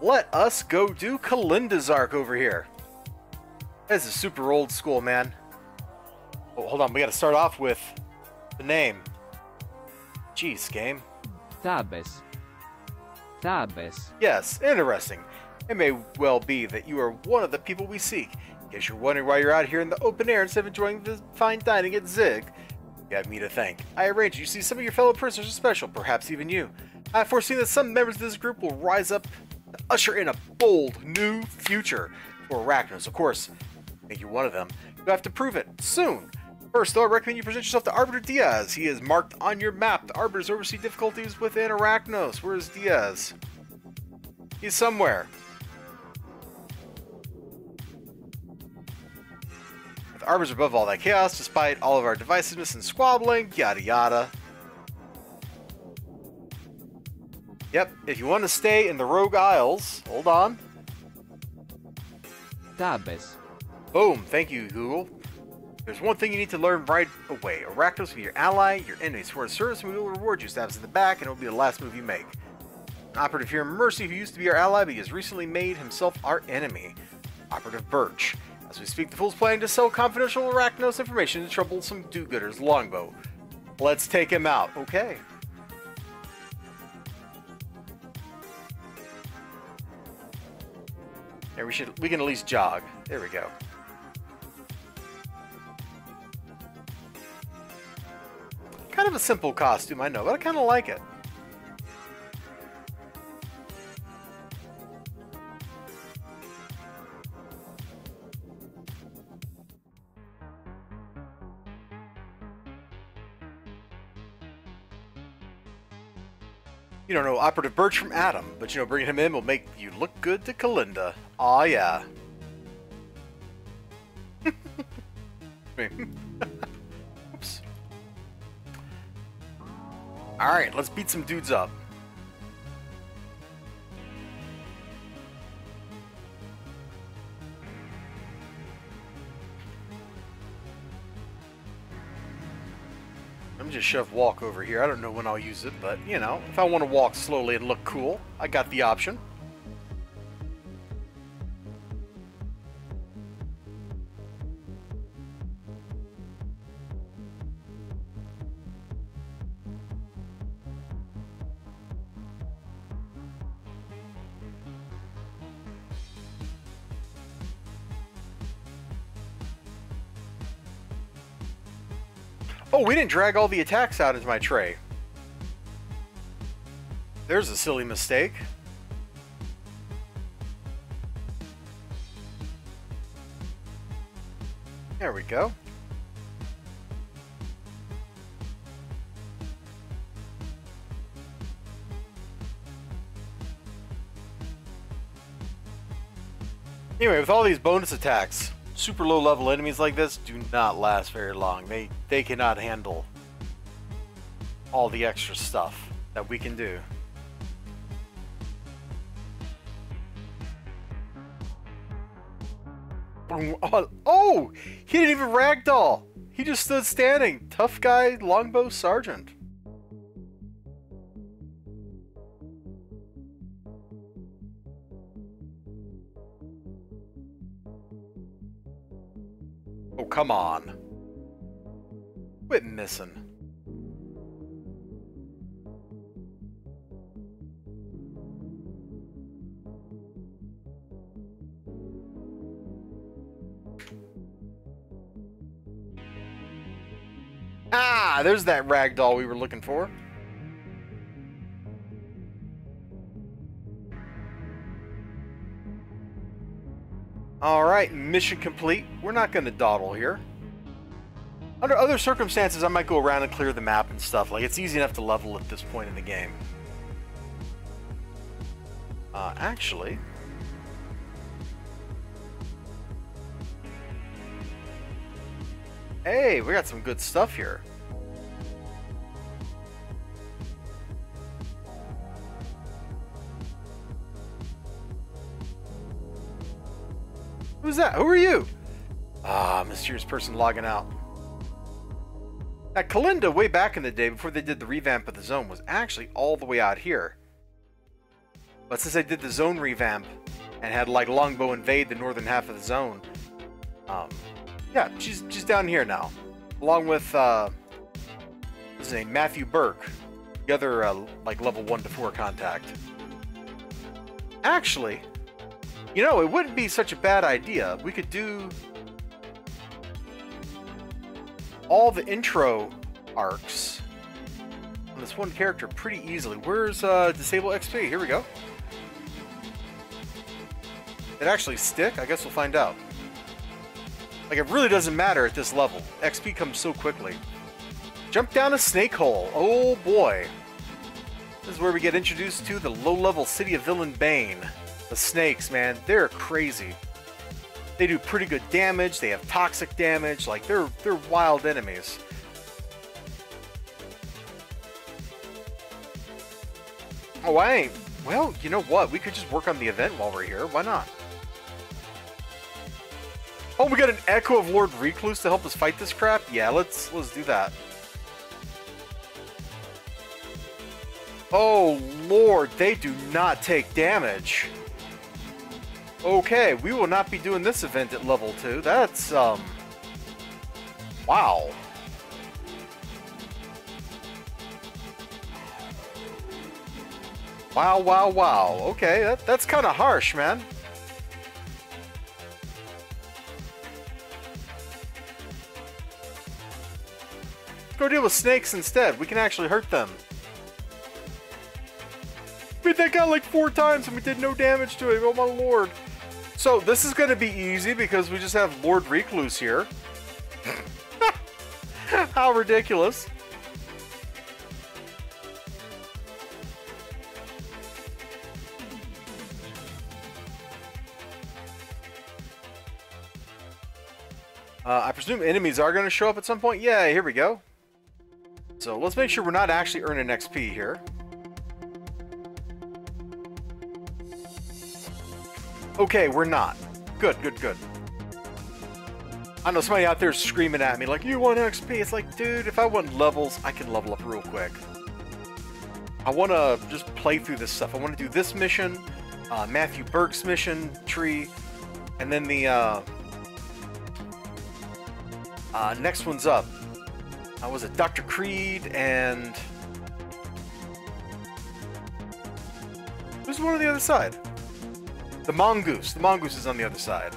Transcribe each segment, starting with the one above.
Let us go do Kalinda's arc over here. This is super old school, man. Oh, hold on, we gotta start off with the name. Jeez, game. Thabes. Thabes. Yes, interesting. It may well be that you are one of the people we seek. In case you're wondering why you're out here in the open air instead of enjoying the fine dining at Zig, you have me to thank. I arranged you see some of your fellow prisoners are special, perhaps even you. I have foreseen that some members of this group will rise up to usher in a bold new future for Arachnos. Of course, make you one of them. You have to prove it soon. First, though, I recommend you present yourself to Arbiter Diaz. He is marked on your map. The Arbiters oversee difficulties within Arachnos. Where is Diaz? He's somewhere. The Arbiters are above all that chaos, despite all of our divisiveness and squabbling, yada yada. Yep, if you want to stay in the Rogue Isles, hold on. Thabes. Boom, thank you, Google. There's one thing you need to learn right away. Arachnos will be your ally, your enemy. For his service, and we will reward you. Stabs in the back, and it will be the last move you make. An operative here, Mercy, who used to be our ally, but he has recently made himself our enemy. Operative Birch. As we speak, the fool's planning to sell confidential Arachnos information to troublesome do-gooders Longbow. Let's take him out. Okay. There, we can at least jog. There we go. Kind of a simple costume, I know, but I kind of like it. You don't know Operative Birch from Adam, but you know bringing him in will make you look good to Kalinda. Aw, yeah. Oops. Alright, let's beat some dudes up. Let me just shove walk over here. I don't know when I'll use it, but, you know, if I want to walk slowly and look cool, I got the option. Oh, we didn't drag all the attacks out into my tray. There's a silly mistake. There we go. Anyway, with all these bonus attacks, super low level enemies like this do not last very long. They cannot handle all the extra stuff that we can do. Oh! He didn't even ragdoll! He just stood standing. Tough guy, longbow sergeant. Oh, come on. Quit missing. Ah, there's that ragdoll we were looking for. Alright, mission complete. We're not going to dawdle here. Under other circumstances, I might go around and clear the map and stuff. Like, it's easy enough to level at this point in the game. Actually... Hey, we got some good stuff here. Who's that? Who are you? Ah, mysterious person logging out. Now, Kalinda, way back in the day, before they did the revamp of the zone, was actually all the way out here. But since I did the zone revamp and had like Longbow invade the northern half of the zone, yeah, she's down here now, along with what's his name, Matthew Burke, the other like level 1 to 4 contact. Actually, you know, it wouldn't be such a bad idea. We could do all the intro arcs on this one character pretty easily. Where's Disable XP? Here we go. It actually stick? I guess we'll find out. Like, it really doesn't matter at this level. XP comes so quickly. Jump down a snake hole. Oh boy. This is where we get introduced to the low-level city of Villain Bane. The snakes, man, they're crazy. They do pretty good damage. They have toxic damage. Like, they're wild enemies. Oh, I ain't. Well, you know what? We could just work on the event while we're here. Why not? Oh, we got an Echo of Lord Recluse to help us fight this crap? Yeah, let's do that. Oh, Lord, they do not take damage. Okay, we will not be doing this event at level 2. That's, wow. Wow, wow, wow. Okay, that's kind of harsh, man. Go deal with snakes instead. We can actually hurt them. We beat that guy like 4 times and we did no damage to him. Oh my lord. So this is going to be easy because we just have Lord Recluse here. How ridiculous. I presume enemies are going to show up at some point. Yeah, here we go. So let's make sure we're not actually earning XP here. Okay, we're not. Good, good, good. I know somebody out there is screaming at me like, you want XP? It's like, dude, if I want levels, I can level up real quick. I want to just play through this stuff. I want to do this mission, Matthew Burke's mission tree, and then the next one's up. Was it Dr. Creed and... who's the one on the other side? The Mongoose. The Mongoose is on the other side.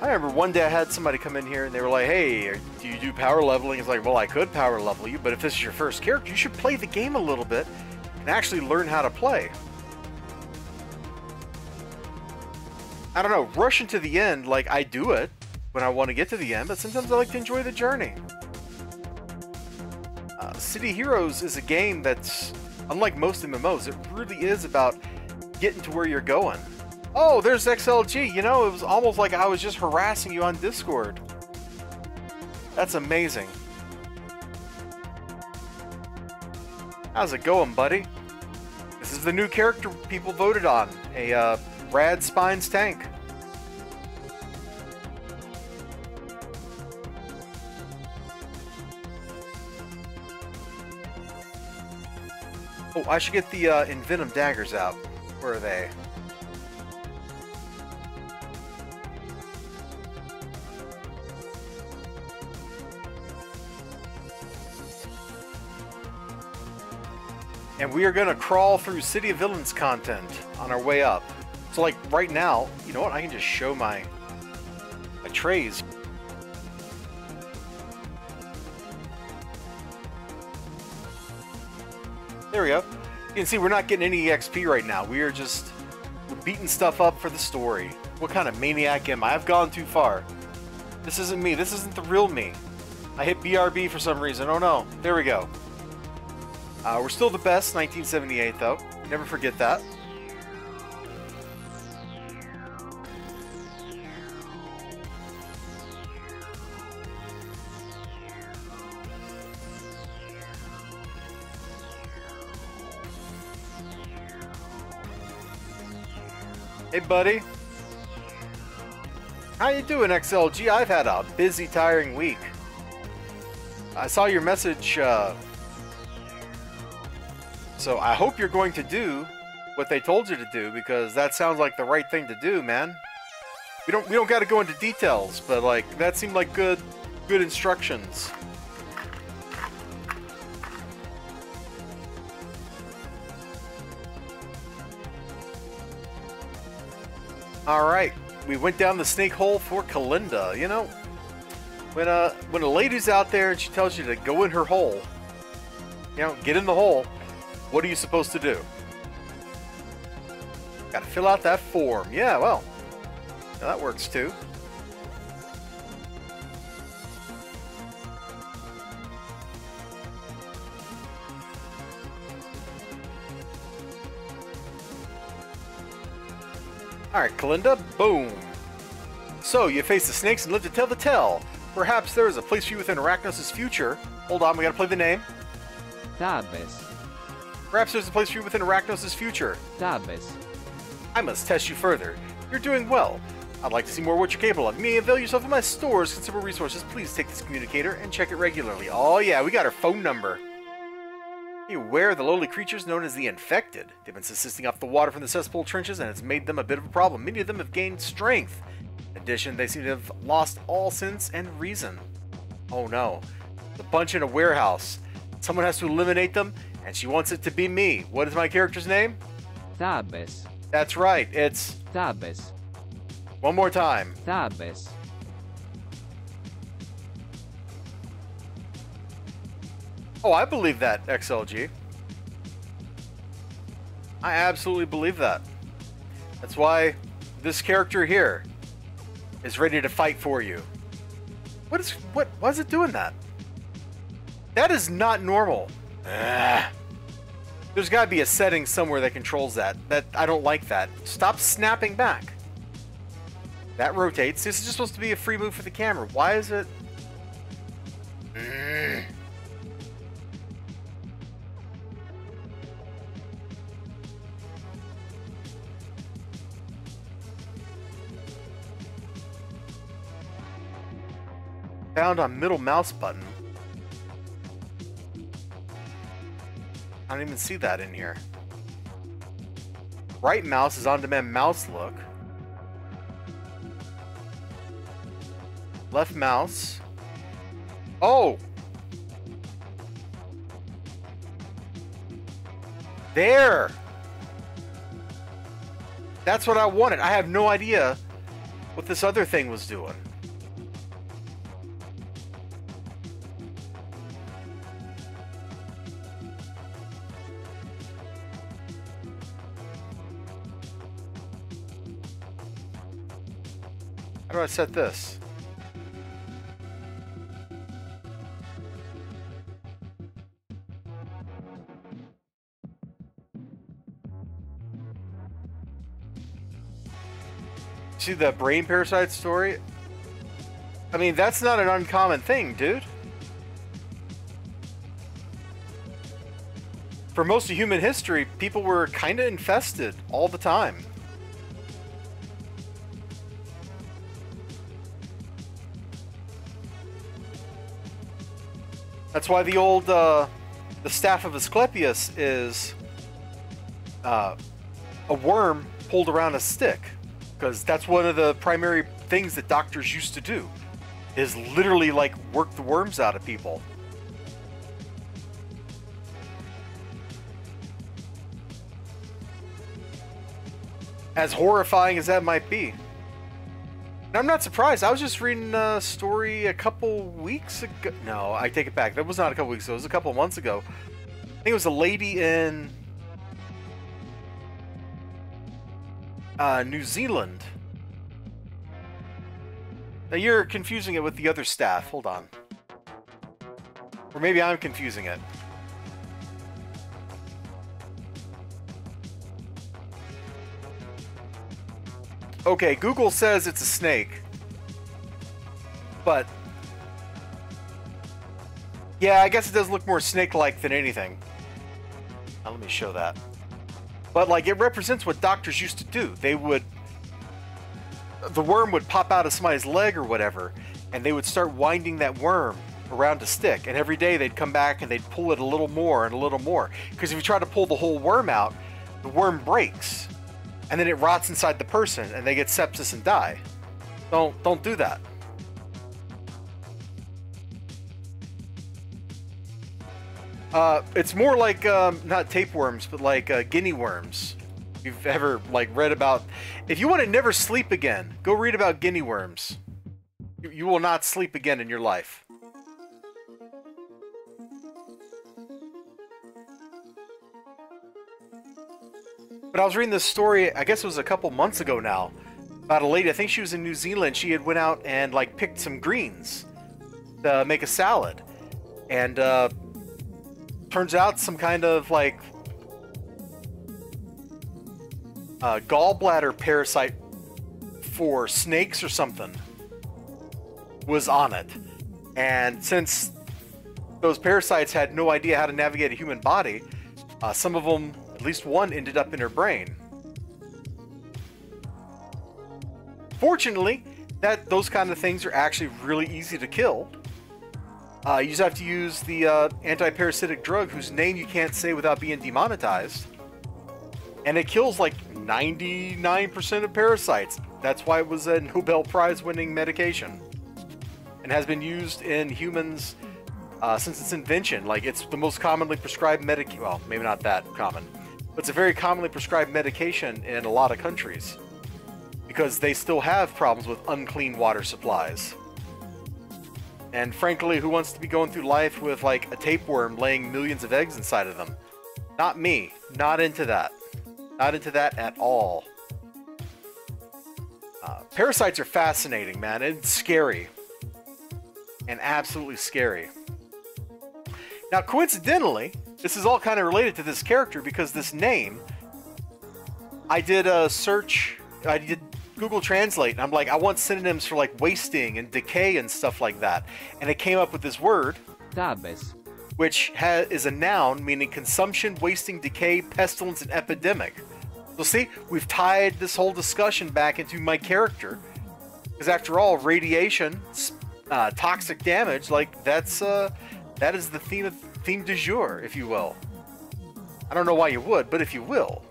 I remember one day I had somebody come in here and they were like, hey, do you do power leveling? It's like, well, I could power level you, but if this is your first character, you should play the game a little bit and actually learn how to play. I don't know, rushing to the end, like, I do it when I want to get to the end, but sometimes I like to enjoy the journey. City Heroes is a game that's, unlike most MMOs, it really is about getting to where you're going. Oh, there's XLG. You know, it was almost like I was just harassing you on Discord. That's amazing. How's it going, buddy? This is the new character people voted on. A Rad Spines tank. Oh, I should get the Envenom daggers out. Where are they? And we are going to crawl through City of Villains content on our way up. So, like, right now, you know what? I can just show my trays. There we go. You can see we're not getting any XP right now. We're beating stuff up for the story. What kind of maniac am I? I've gone too far. This isn't me. This isn't the real me. I hit BRB for some reason. Oh no. There we go. We're still the best, 1978 though. Never forget that. Hey, buddy. How you doing, XLG? I've had a busy, tiring week. I saw your message, so I hope you're going to do what they told you to do, because that sounds like the right thing to do, man. We don't got to go into details, but like that seemed like good instructions. All right, we went down the snake hole for Kalinda. You know, when a lady's out there and she tells you to go in her hole, you know, get in the hole, what are you supposed to do? Got to fill out that form. Yeah, well, that works too. Alright, Kalinda, boom. So, you face the snakes and live to tell the tale. Perhaps there is a place for you within Arachnos' future. Hold on, we gotta play the name. Tabes. Perhaps there's a place for you within Arachnos' future. Tabes. I must test you further. You're doing well. I'd like to see more of what you're capable of. You may avail yourself of my store's considerable resources. Please take this communicator and check it regularly. Oh yeah, we got her phone number. Beware the lowly creatures known as the infected. They've been subsisting off the water from the cesspool trenches, and it's made them a bit of a problem. Many of them have gained strength. In addition, they seem to have lost all sense and reason. Oh no. There's a bunch in a warehouse. Someone has to eliminate them, and she wants it to be me. What is my character's name? Tabes. That's right, it's... Tabes. One more time. Tabes. Oh, I believe that, XLG. I absolutely believe that. That's why this character here is ready to fight for you. Why is it doing that? That is not normal. There's got to be a setting somewhere that controls that. I don't like that. Stop snapping back. That rotates. This is just supposed to be a free move for the camera. Why is it... Found on middle mouse button. I don't even see that in here. Right mouse is on-demand mouse look. Left mouse. Oh! There! That's what I wanted. I have no idea what this other thing was doing. How do I set this? See the brain parasite story? I mean, that's not an uncommon thing, dude. For most of human history, people were kind of infested all the time. That's why the old, the staff of Asclepius is a worm pulled around a stick. Because that's one of the primary things that doctors used to do. Is literally, like, work the worms out of people. As horrifying as that might be. And I'm not surprised. I was just reading a story a couple weeks ago. No, I take it back. That was not a couple weeks ago. It was a couple months ago. I think it was a lady in New Zealand. Now you're confusing it with the other staff. Hold on. Or maybe I'm confusing it. Okay, Google says it's a snake. But yeah, I guess it does look more snake-like than anything. Now let me show that. But like, it represents what doctors used to do. They would the worm would pop out of somebody's leg or whatever, and they would start winding that worm around a stick, and every day they'd come back and they'd pull it a little more and a little more, because if you try to pull the whole worm out, the worm breaks and then it rots inside the person and they get sepsis and die. Don't do that. It's more like not tapeworms, but like guinea worms. If you've ever like read about, if you want to never sleep again, go read about guinea worms. You will not sleep again in your life. But I was reading this story, I guess it was a couple months ago now, about a lady, I think she was in New Zealand. She had went out and like picked some greens to make a salad. And turns out some kind of like gallbladder parasite for snakes or something was on it. And since those parasites had no idea how to navigate a human body, some of them, at least one, ended up in her brain. Fortunately, those kind of things are actually really easy to kill. You just have to use the anti-parasitic drug whose name you can't say without being demonetized. And it kills like 99% of parasites. That's why it was a Nobel Prize winning medication. And has been used in humans since its invention. Like, it's the most commonly prescribed medication. Well, maybe not that common. But it's a very commonly prescribed medication in a lot of countries. Because they still have problems with unclean water supplies. And frankly, who wants to be going through life with like a tapeworm laying millions of eggs inside of them? Not me. Not into that. Not into that at all. Parasites are fascinating, man. It's scary. And absolutely scary. Now, coincidentally, this is all kind of related to this character because this name, I did a search, I did Google Translate, and I'm like, I want synonyms for like wasting and decay and stuff like that. And it came up with this word, Tabes. which is a noun meaning consumption, wasting, decay, pestilence, and epidemic. So see, we've tied this whole discussion back into my character. Because after all, radiation, toxic damage, like that is the theme du jour, if you will. I don't know why you would, but if you will.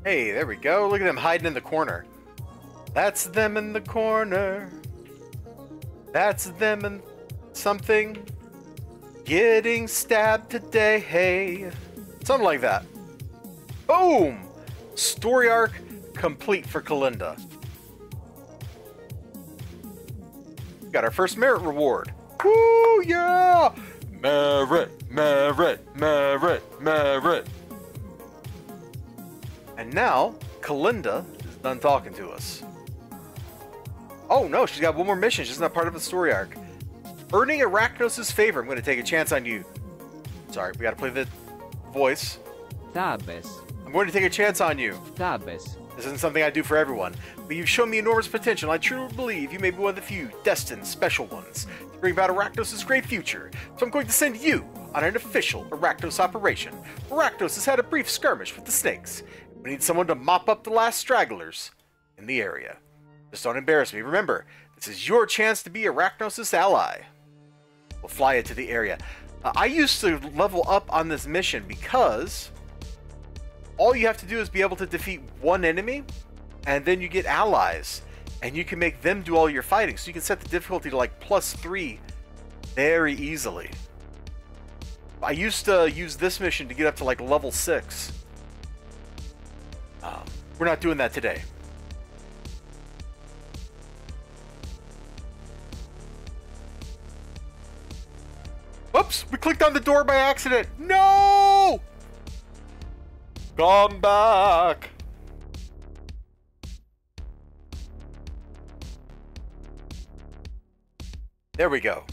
Hey, there we go. Look at them hiding in the corner. That's them in the corner. That's them in something. Getting stabbed today. Hey. Something like that. Boom! Story arc complete for Kalinda. Got our first merit reward. Woo, yeah! Merit, merit, merit, merit. And now, Kalinda is done talking to us. Oh no, she's got one more mission. She's not part of the story arc. Earning Arachnos' favor. I'm going to take a chance on you. Sorry, we got to play the voice. Tabes. I'm going to take a chance on you. Tabes. This isn't something I do for everyone, but you've shown me enormous potential, and I truly believe you may be one of the few destined special ones to bring about Arachnos' great future. So I'm going to send you on an official Arachnos operation. Arachnos has had a brief skirmish with the snakes. We need someone to mop up the last stragglers in the area. Just don't embarrass me. Remember, this is your chance to be Arachnos' ally. We'll fly it to the area. I used to level up on this mission because all you have to do is be able to defeat one enemy, and then you get allies, and you can make them do all your fighting. So you can set the difficulty to like +3 very easily. I used to use this mission to get up to like level 6. We're not doing that today. Oops, we clicked on the door by accident. No! Come back. There we go.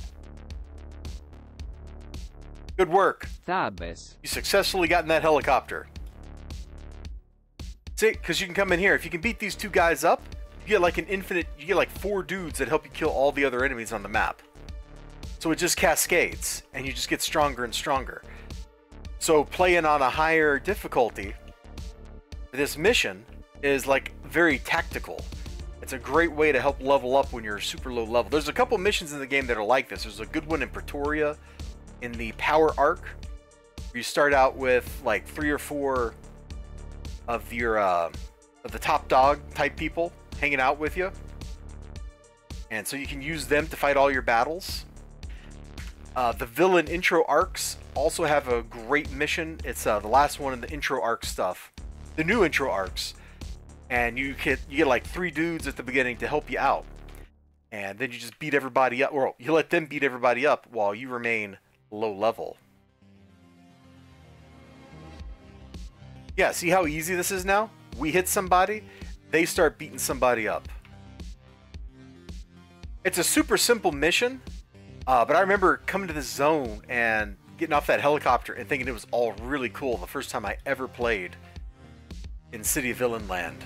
Good work. Tabes. You successfully got in that helicopter. See, because you can come in here. If you can beat these two guys up, you get like you get like 4 dudes that help you kill all the other enemies on the map. So it just cascades, and you just get stronger and stronger. So playing on a higher difficulty, this mission is like very tactical. It's a great way to help level up when you're super low level. There's a couple missions in the game that are like this. There's a good one in Pretoria, in the Power Arc. You start out with like 3 or 4 of your of the top dog type people hanging out with you, and so you can use them to fight all your battles. The villain intro arcs also have a great mission. It's the last one in the intro arc stuff, the new intro arcs, and you get like 3 dudes at the beginning to help you out, and then you just beat everybody up, or you let them beat everybody up while you remain low level. Yeah, see how easy this is now? We hit somebody, they start beating somebody up. It's a super simple mission, but I remember coming to this zone and getting off that helicopter and thinking it was all really cool the first time I ever played in City of Villain Land.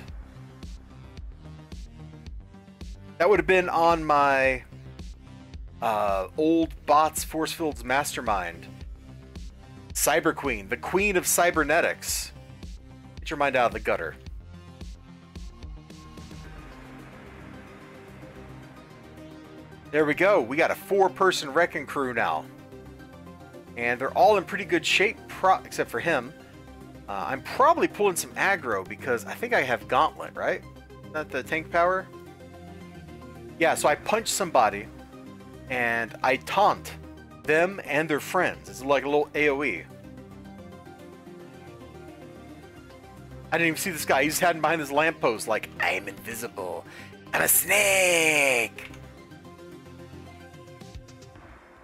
That would have been on my old bots force fields mastermind. Cyber Queen, the queen of cybernetics. Get your mind out of the gutter. There we go. We got a 4-person wrecking crew now. And they're all in pretty good shape, except for him. I'm probably pulling some aggro because I think I have Gauntlet, right? Not the tank power? Yeah, so I punch somebody and I taunt them and their friends. It's like a little AoE. I didn't even see this guy. He's hiding behind this lamppost like, I'm invisible. I'm a snake.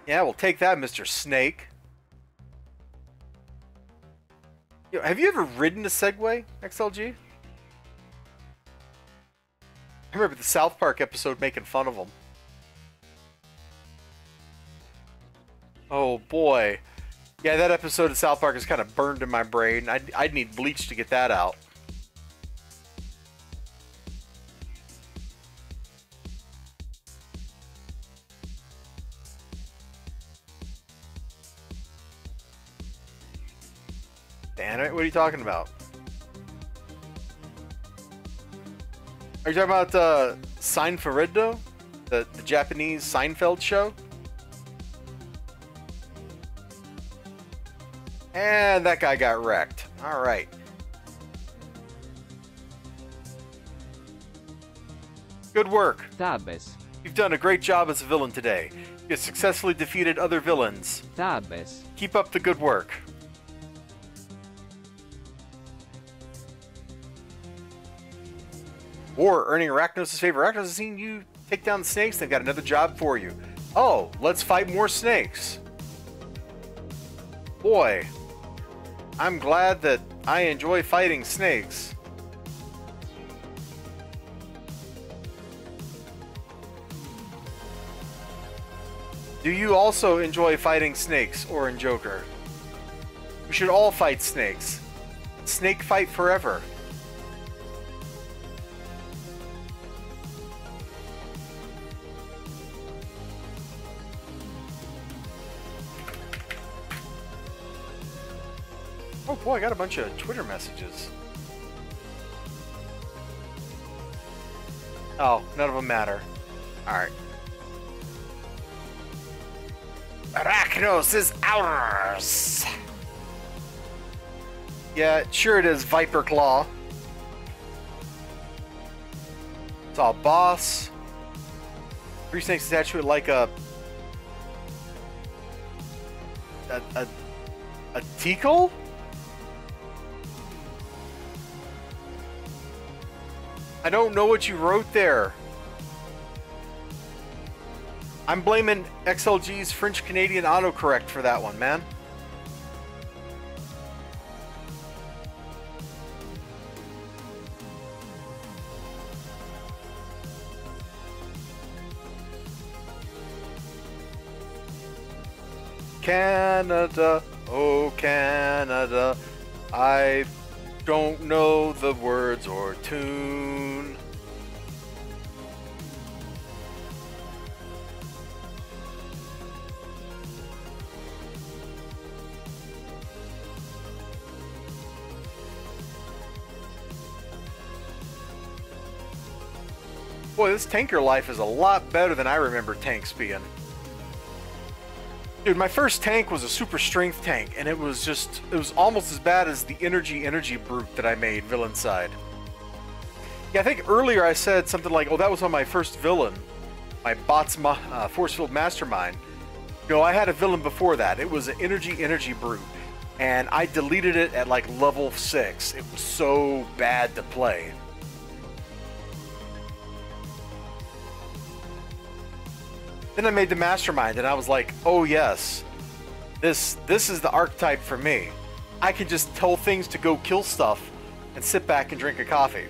Yeah, we'll take that, Mr. Snake. Yo, have you ever ridden a Segway, XLG? I remember the South Park episode making fun of them. Oh boy. Yeah, that episode of South Park is kind of burned in my brain. I'd need bleach to get that out. Damn it, what are you talking about? Are you talking about Seinfeld, the Japanese Seinfeld show? And that guy got wrecked. Alright. Good work. Tabes. You've done a great job as a villain today. You successfully defeated other villains. Tabes. Keep up the good work. Or earning Arachnos' favor. Arachnos has seen you take down the snakes. They've got another job for you. Oh, let's fight more snakes. Boy, I'm glad that I enjoy fighting snakes. Do you also enjoy fighting snakes, Orange Joker? We should all fight snakes. Snake fight forever. Oh boy, I got a bunch of Twitter messages. Oh, none of them matter. Alright. Arachnos is ours! Yeah, sure it is, Viper Claw. It's all boss. 3 snakes attached to it like a teacle? I don't know what you wrote there. I'm blaming XLG's French-Canadian autocorrect for that one, man. Canada, oh Canada, I don't know the words or tune. Boy, this tanker life is a lot better than I remember tanks being. Dude, my first tank was a super strength tank, and it was almost as bad as the energy brute that I made villain side. Yeah, I think earlier I said something like, oh, that was on my first villain, my bots force-filled mastermind. No, I had a villain before that. It was an energy brute, and I deleted it at like level 6. It was so bad to play. Then I made the mastermind, and I was like, oh yes, this is the archetype for me. I can just tell things to go kill stuff and sit back and drink a coffee.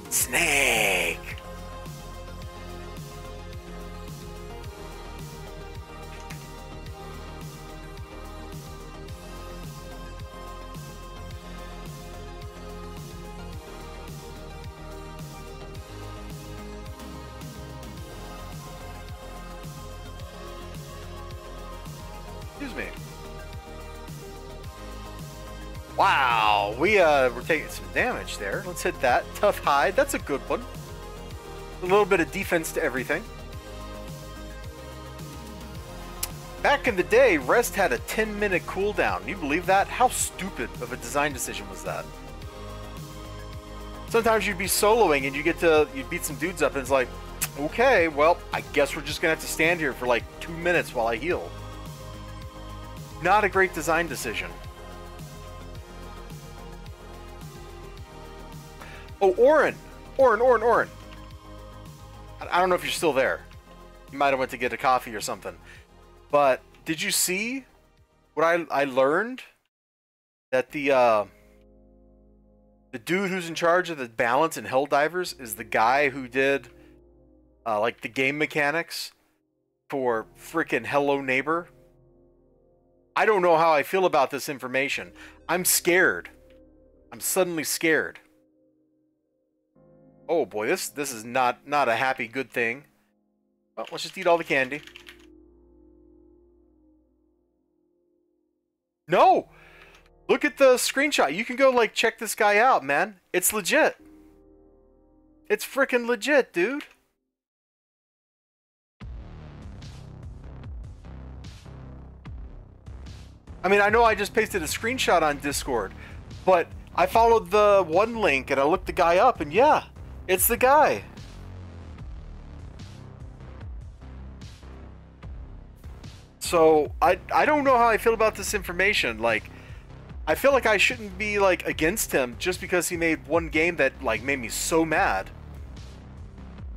Snake! Excuse me. Wow, we're taking some damage there. Let's hit that. Tough hide, that's a good one. A little bit of defense to everything. Back in the day, Rest had a 10-minute cooldown. Can you believe that? How stupid of a design decision was that? Sometimes you'd be soloing and you'd beat some dudes up and it's like, okay, well, I guess we're just gonna have to stand here for like 2 minutes while I heal. Not a great design decision. Oh, Orin! Orin! I don't know if you're still there. You might have went to get a coffee or something. But did you see what I learned? That the dude who's in charge of the balance in Helldivers is the guy who did like the game mechanics for frickin' Hello Neighbor. I don't know how I feel about this information. I'm scared. I'm suddenly scared. Oh boy, this is not a happy good thing. Well, let's just eat all the candy. No! Look at the screenshot. You can go like check this guy out, man. It's legit. It's freaking legit, dude. I mean, I know I just pasted a screenshot on Discord, but I followed the one link and I looked the guy up and yeah, it's the guy. So, I don't know how I feel about this information. Like, I feel like I shouldn't be, like, against him just because he made one game that, like, made me so mad.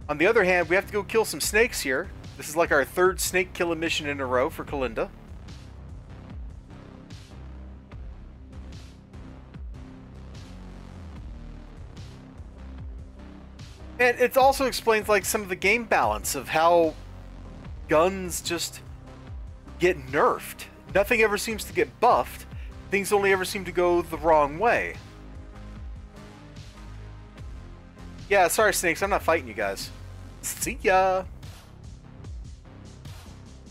On the other hand, we have to go kill some snakes here. This is like our 3rd snake killing mission in a row for Kalinda. And it also explains, like, some of the game balance of how guns just get nerfed. Nothing ever seems to get buffed. Things only ever seem to go the wrong way. Yeah, sorry, snakes. I'm not fighting you guys. See ya.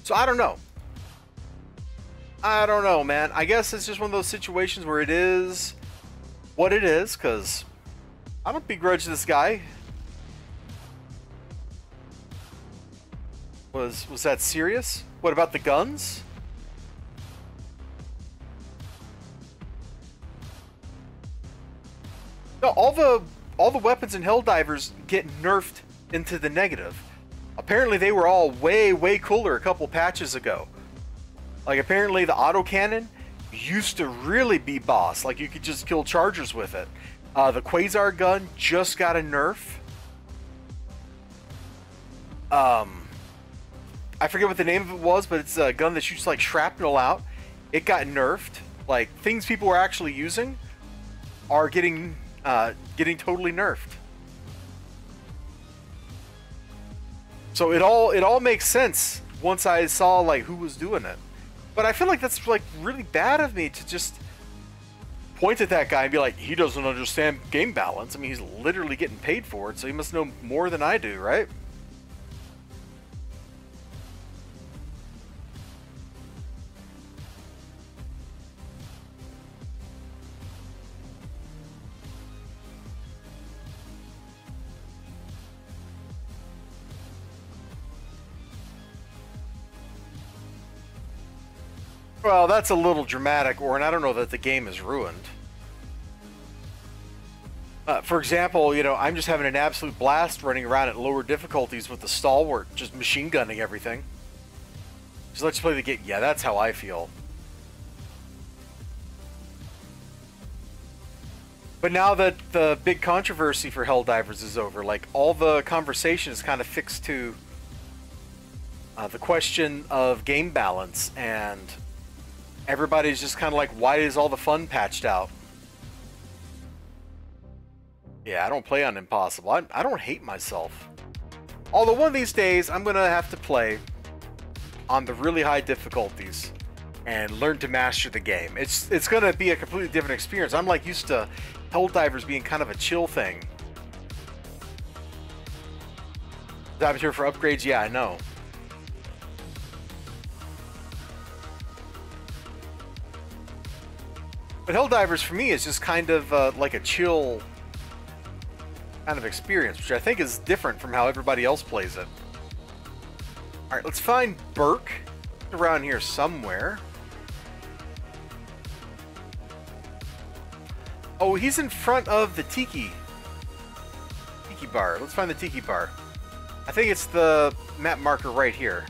So, I don't know. I don't know, man. I guess it's just one of those situations where it is what it is, because I don't begrudge this guy. Was that serious? What about the guns? No, all the weapons in Helldivers get nerfed into the negative. Apparently they were all way cooler a couple patches ago. Like apparently the autocannon used to really be boss. Like you could just kill chargers with it. The Quasar gun just got a nerf. I forget what the name of it was, but it's a gun that shoots like shrapnel out. It got nerfed. Like, things people are actually using are getting getting totally nerfed. So it all makes sense once I saw like who was doing it. But I feel like that's like really bad of me to just point at that guy and be like, he doesn't understand game balance. I mean, he's literally getting paid for it, so he must know more than I do, right? Well, that's a little dramatic, Orin. I don't know that the game is ruined. For example, you know, I'm just having an absolute blast running around at lower difficulties with the stalwart, just machine gunning everything. Just let's play the game. Yeah, that's how I feel. But now that the big controversy for Helldivers is over, like, all the conversation is kind of fixed to the question of game balance, and everybody's just kind of like, why is all the fun patched out? Yeah, I don't play on Impossible. I don't hate myself. Although one of these days, I'm going to have to play on the really high difficulties and learn to master the game. It's going to be a completely different experience. I'm like used to Helldivers being kind of a chill thing. Divers here for upgrades? Yeah, I know. But Helldivers for me is just kind of like a chill kind of experience, which I think is different from how everybody else plays it. Alright, let's find Burke around here somewhere. Oh, he's in front of the Tiki bar. Let's find the Tiki bar. I think it's the map marker right here.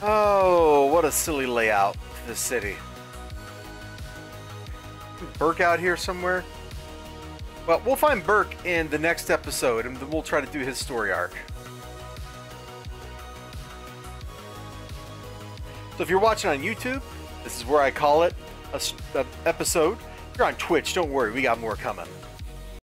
Oh, what a silly layout for this city. Burke out here somewhere? Well, we'll find Burke in the next episode, and then we'll try to do his story arc. So if you're watching on YouTube, this is where I call it a episode. If you're on Twitch, don't worry, we got more coming.